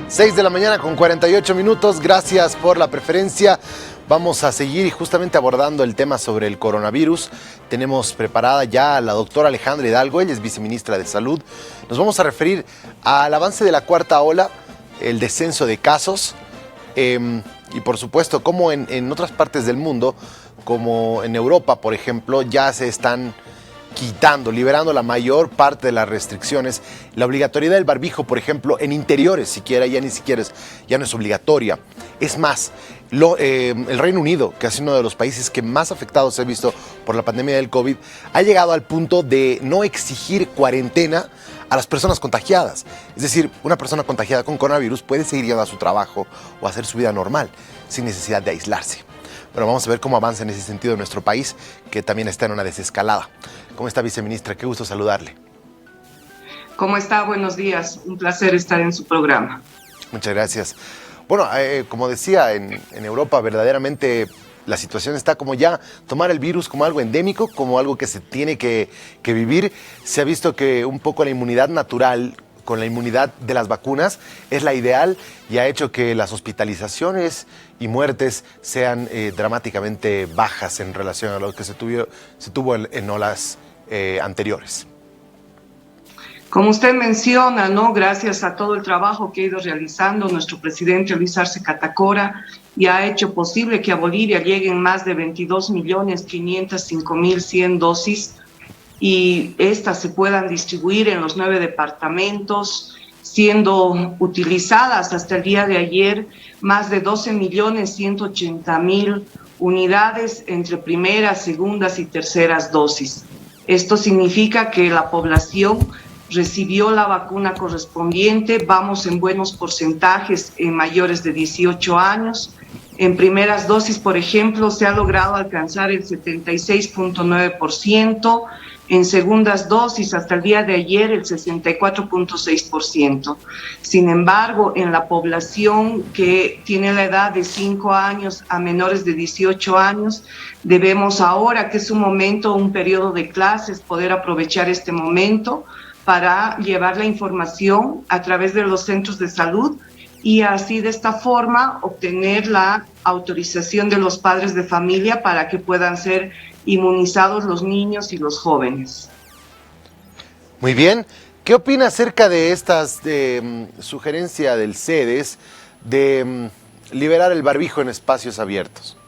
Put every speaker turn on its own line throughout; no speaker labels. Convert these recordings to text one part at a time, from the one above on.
Seis de la mañana con 48 minutos, gracias por la preferencia. Vamos a seguir justamente abordando el tema sobre el coronavirus. Tenemos preparada ya a la doctora Alejandra Hidalgo, ella es viceministra de Salud. Nos vamos a referir al avance de la cuarta ola, el descenso de casos y por supuesto cómo en otras partes del mundo, como en Europa por ejemplo, ya se están liberando la mayor parte de las restricciones. La obligatoriedad del barbijo, por ejemplo, en interiores siquiera, ya no es obligatoria. Es más, el Reino Unido, que ha sido uno de los países que más afectados se ha visto por la pandemia del COVID, ha llegado al punto de no exigir cuarentena a las personas contagiadas. Es decir, una persona contagiada con coronavirus puede seguir yendo a su trabajo o hacer su vida normal, sin necesidad de aislarse. Pero vamos a ver cómo avanza en ese sentido nuestro país, que también está en una desescalada. ¿Cómo está, viceministra? Qué gusto saludarle.
¿Cómo está? Buenos días. Un placer estar en su programa.
Muchas gracias. Bueno, como decía, en Europa verdaderamente la situación está como ya tomar el virus como algo endémico, como algo que se tiene que vivir. Se ha visto que un poco la inmunidad natural, con la inmunidad de las vacunas, es la ideal y ha hecho que las hospitalizaciones y muertes sean dramáticamente bajas en relación a lo que se tuvo en olas anteriores.
Como usted menciona, ¿no? Gracias a todo el trabajo que ha ido realizando nuestro presidente Luis Arce Catacora, y ha hecho posible que a Bolivia lleguen más de 22.505.100 dosis y estas se puedan distribuir en los 9 departamentos, siendo utilizadas hasta el día de ayer más de 12.180.000 unidades entre primeras, segundas y terceras dosis. Esto significa que la población recibió la vacuna correspondiente, vamos en buenos porcentajes en mayores de 18 años. En primeras dosis, por ejemplo, se ha logrado alcanzar el 76.9%, en segundas dosis hasta el día de ayer el 64.6%. Sin embargo, en la población que tiene la edad de 5 años a menores de 18 años, debemos ahora, que es un periodo de clases, poder aprovechar este momento para llevar la información a través de los centros de salud y así de esta forma obtener la autorización de los padres de familia para que puedan ser inmunizados los niños y los jóvenes.
Muy bien. ¿Qué opina acerca de estas sugerencia del CEDES de liberar el barbijo en espacios abiertos?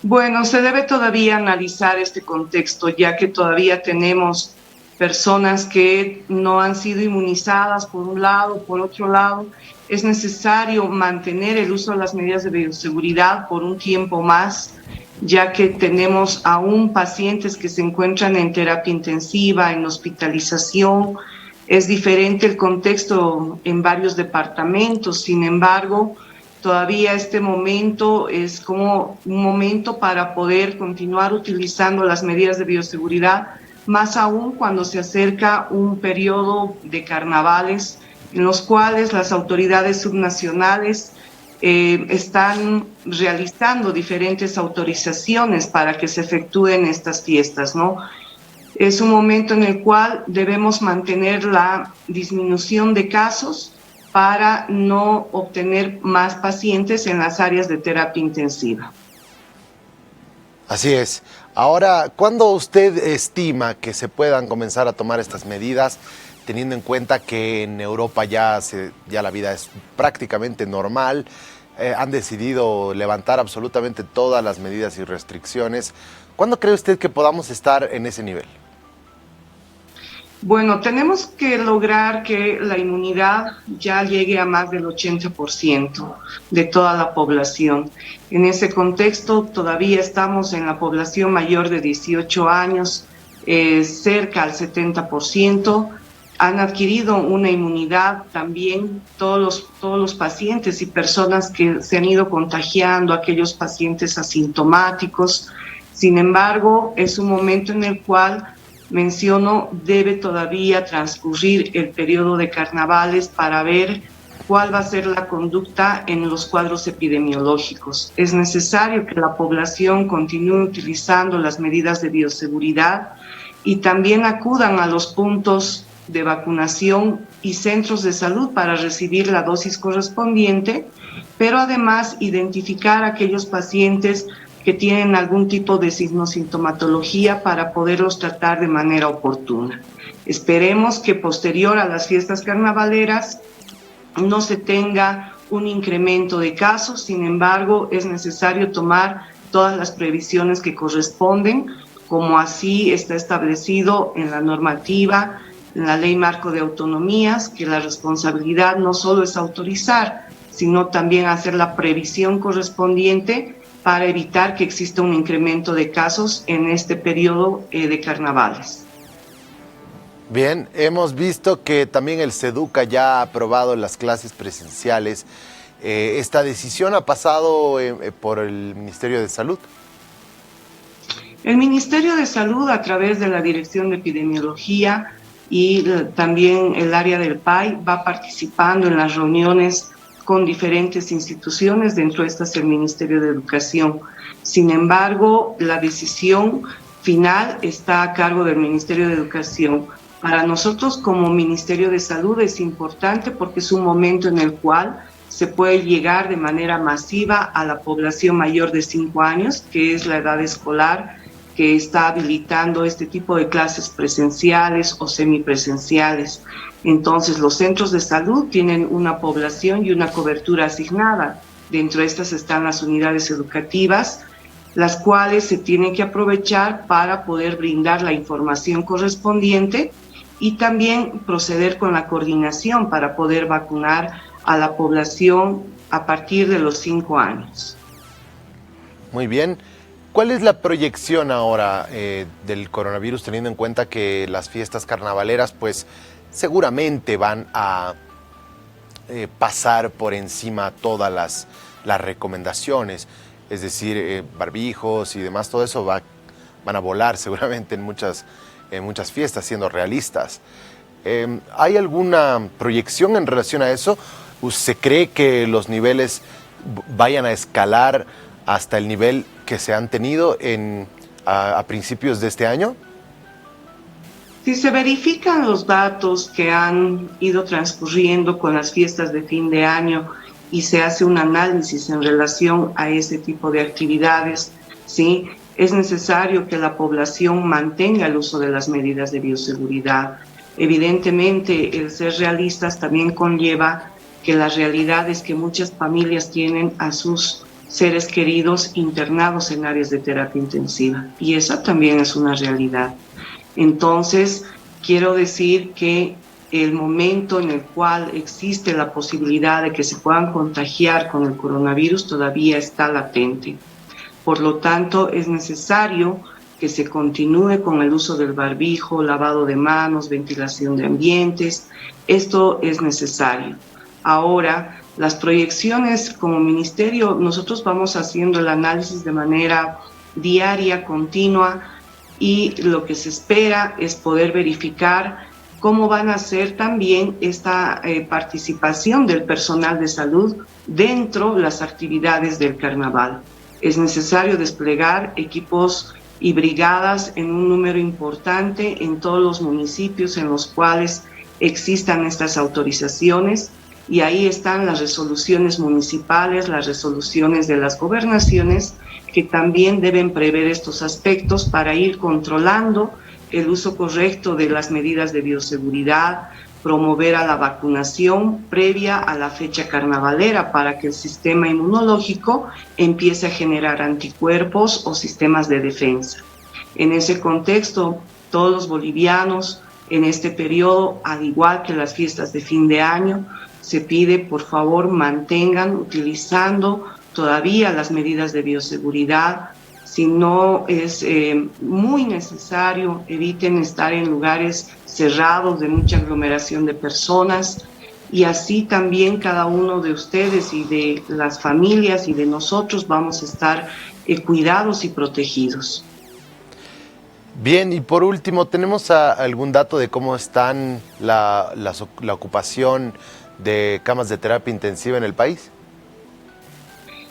Bueno, se debe todavía analizar este contexto, ya que todavía tenemos personas que no han sido inmunizadas por un lado, por otro lado. Es necesario mantener el uso de las medidas de bioseguridad por un tiempo más, ya que tenemos aún pacientes que se encuentran en terapia intensiva, en hospitalización. Es diferente el contexto en varios departamentos, sin embargo, todavía este momento es como un momento para poder continuar utilizando las medidas de bioseguridad, más aún cuando se acerca un periodo de carnavales en los cuales las autoridades subnacionales están realizando diferentes autorizaciones para que se efectúen estas fiestas, ¿no? Es un momento en el cual debemos mantener la disminución de casos para no obtener más pacientes en las áreas de terapia intensiva.
Así es. Ahora, ¿cuándo usted estima que se puedan comenzar a tomar estas medidas, teniendo en cuenta que en Europa ya la vida es prácticamente normal? Han decidido levantar absolutamente todas las medidas y restricciones. ¿Cuándo cree usted que podamos estar en ese nivel?
Bueno, tenemos que lograr que la inmunidad ya llegue a más del 80% de toda la población. En ese contexto, todavía estamos en la población mayor de 18 años, cerca al 70%. Han adquirido una inmunidad también todos los pacientes y personas que se han ido contagiando, aquellos pacientes asintomáticos. Sin embargo, es un momento en el cual, menciono, debe todavía transcurrir el periodo de carnavales para ver cuál va a ser la conducta en los cuadros epidemiológicos. Es necesario que la población continúe utilizando las medidas de bioseguridad y también acudan a los puntos de vacunación y centros de salud para recibir la dosis correspondiente, pero además identificar a aquellos pacientes que tienen algún tipo de signosintomatología para poderlos tratar de manera oportuna. Esperemos que posterior a las fiestas carnavaleras no se tenga un incremento de casos, sin embargo, es necesario tomar todas las previsiones que corresponden, como así está establecido en la normativa, en la Ley Marco de Autonomías, que la responsabilidad no solo es autorizar, sino también hacer la previsión correspondiente para evitar que exista un incremento de casos en este periodo de carnavales.
Bien, hemos visto que también el SEDUCA ya ha aprobado las clases presenciales. ¿Esta decisión ha pasado por el Ministerio de Salud?
El Ministerio de Salud, a través de la Dirección de Epidemiología y también el área del PAI, va participando en las reuniones con diferentes instituciones, dentro de estas el Ministerio de Educación. Sin embargo, la decisión final está a cargo del Ministerio de Educación. Para nosotros como Ministerio de Salud es importante porque es un momento en el cual se puede llegar de manera masiva a la población mayor de 5 años, que es la edad escolar que está habilitando este tipo de clases presenciales o semipresenciales. Entonces, los centros de salud tienen una población y una cobertura asignada. Dentro de estas están las unidades educativas, las cuales se tienen que aprovechar para poder brindar la información correspondiente y también proceder con la coordinación para poder vacunar a la población a partir de los 5 años.
Muy bien. ¿Cuál es la proyección ahora del coronavirus, teniendo en cuenta que las fiestas carnavaleras pues seguramente van a pasar por encima todas las recomendaciones? Es decir, barbijos y demás, todo eso van a volar seguramente en muchas fiestas, siendo realistas. ¿Hay alguna proyección en relación a eso? ¿Se cree que los niveles vayan a escalar hasta el nivel que se han tenido a principios de este año?
Si se verifican los datos que han ido transcurriendo con las fiestas de fin de año y se hace un análisis en relación a ese tipo de actividades, ¿sí?, es necesario que la población mantenga el uso de las medidas de bioseguridad. Evidentemente, el ser realistas también conlleva que la realidad es que muchas familias tienen a sus seres queridos internados en áreas de terapia intensiva, y esa también es una realidad. Entonces, quiero decir que el momento en el cual existe la posibilidad de que se puedan contagiar con el coronavirus todavía está latente. Por lo tanto, es necesario que se continúe con el uso del barbijo, lavado de manos, ventilación de ambientes. Esto es necesario. Ahora, las proyecciones como ministerio, nosotros vamos haciendo el análisis de manera diaria, continua, y lo que se espera es poder verificar cómo van a ser también esta participación del personal de salud dentro de las actividades del carnaval. Es necesario desplegar equipos y brigadas en un número importante en todos los municipios en los cuales existan estas autorizaciones, y ahí están las resoluciones municipales, las resoluciones de las gobernaciones, que también deben prever estos aspectos para ir controlando el uso correcto de las medidas de bioseguridad, promover a la vacunación previa a la fecha carnavalera para que el sistema inmunológico empiece a generar anticuerpos o sistemas de defensa. En ese contexto, todos los bolivianos en este periodo, al igual que las fiestas de fin de año, se pide por favor mantengan utilizando todavía las medidas de bioseguridad. Si no es muy necesario, eviten estar en lugares cerrados de mucha aglomeración de personas, y así también cada uno de ustedes y de las familias y de nosotros vamos a estar cuidados y protegidos.
Bien, y por último, ¿tenemos algún dato de cómo están la ocupación de camas de terapia intensiva en el país?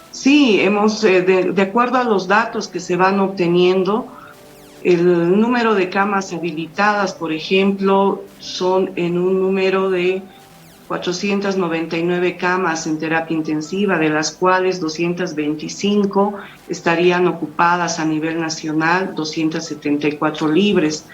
Sí, hemos, de acuerdo a los datos que se van obteniendo, El número de camas habilitadas, por ejemplo, son en un número de 499 camas en terapia intensiva, de las cuales 225 estarían ocupadas a nivel nacional, 274 libres.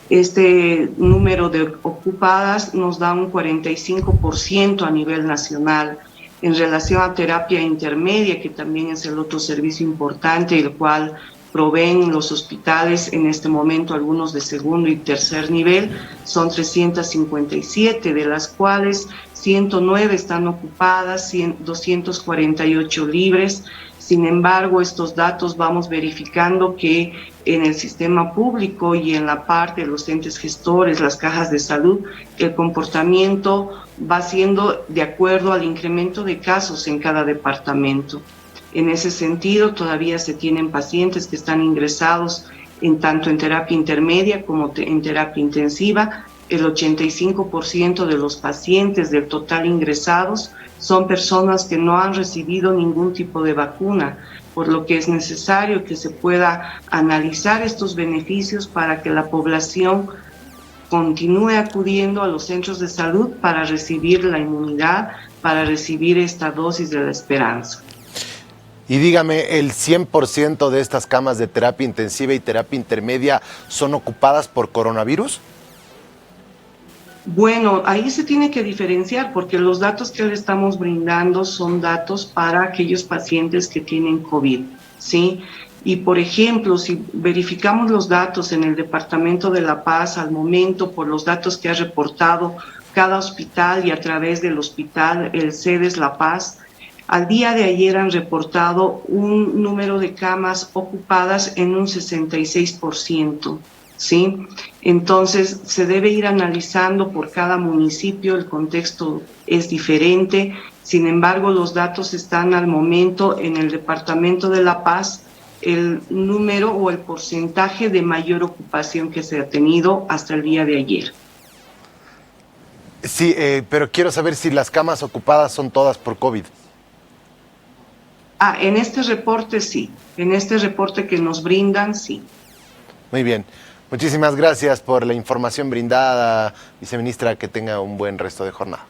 Este número de ocupadas nos da un 45% a nivel nacional. En relación a terapia intermedia, que también es el otro servicio importante, el cual proveen los hospitales en este momento, algunos de segundo y tercer nivel, son 357, de las cuales 109 están ocupadas, 248 libres. Sin embargo, estos datos vamos verificando que en el sistema público y en la parte de los entes gestores, las cajas de salud, el comportamiento va siendo de acuerdo al incremento de casos en cada departamento. En ese sentido, todavía se tienen pacientes que están ingresados tanto en terapia intermedia como en terapia intensiva. El 85% de los pacientes del total ingresados son personas que no han recibido ningún tipo de vacuna, por lo que es necesario que se pueda analizar estos beneficios para que la población continúe acudiendo a los centros de salud para recibir la inmunidad, para recibir esta dosis de la esperanza.
Y dígame, ¿el 100% de estas camas de terapia intensiva y terapia intermedia son ocupadas por coronavirus?
Bueno, ahí se tiene que diferenciar porque los datos que le estamos brindando son datos para aquellos pacientes que tienen COVID, ¿sí? Y, por ejemplo, si verificamos los datos en el Departamento de La Paz al momento, por los datos que ha reportado cada hospital y a través del hospital, el CEDES La Paz, al día de ayer han reportado un número de camas ocupadas en un 66%, ¿sí? Entonces, se debe ir analizando por cada municipio, el contexto es diferente. Sin embargo, los datos están al momento en el Departamento de La Paz, el número o el porcentaje de mayor ocupación que se ha tenido hasta el día de ayer.
Sí, pero quiero saber si las camas ocupadas son todas por COVID.
En este reporte sí, en este reporte que nos brindan sí.
Muy bien, muchísimas gracias por la información brindada, viceministra, que tenga un buen resto de jornada.